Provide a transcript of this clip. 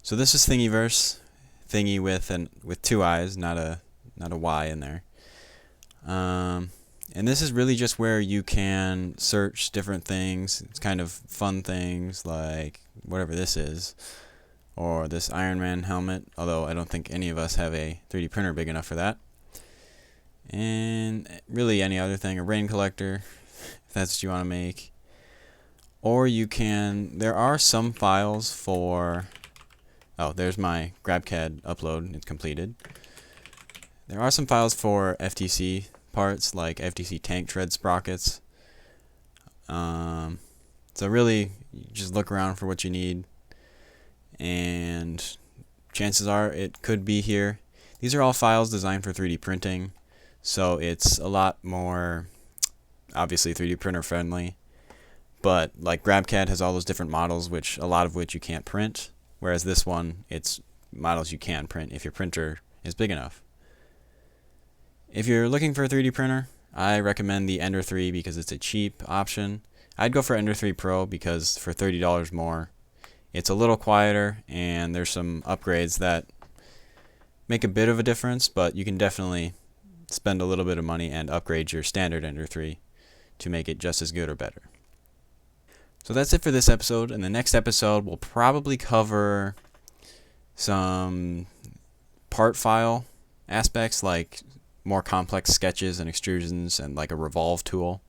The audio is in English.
So this is Thingiverse, thingy with two eyes, not a Y in there. And this is really just where you can search different things. It's kind of fun things like whatever this is, or this Iron Man helmet, although I don't think any of us have a 3D printer big enough for that. And really any other thing, a rain collector, if that's what you want to make. Or you can, there are some files for, oh, there's my GrabCAD upload, it's completed. There are some files for FTC parts, like FTC tank tread sprockets. So really, you just look around for what you need, and chances are it could be here. These are all files designed for 3D printing, so it's a lot more, obviously 3D printer friendly. But like GrabCAD has all those different models, which a lot of which you can't print, whereas this one, it's models you can print if your printer is big enough. If you're looking for a 3D printer, I recommend the Ender 3 because it's a cheap option. I'd go for Ender 3 Pro because for $30 more, it's a little quieter and there's some upgrades that make a bit of a difference, but you can definitely spend a little bit of money and upgrade your standard Ender 3 to make it just as good or better. So that's it for this episode. In the next episode, we'll probably cover some part file aspects like more complex sketches and extrusions and like a revolve tool.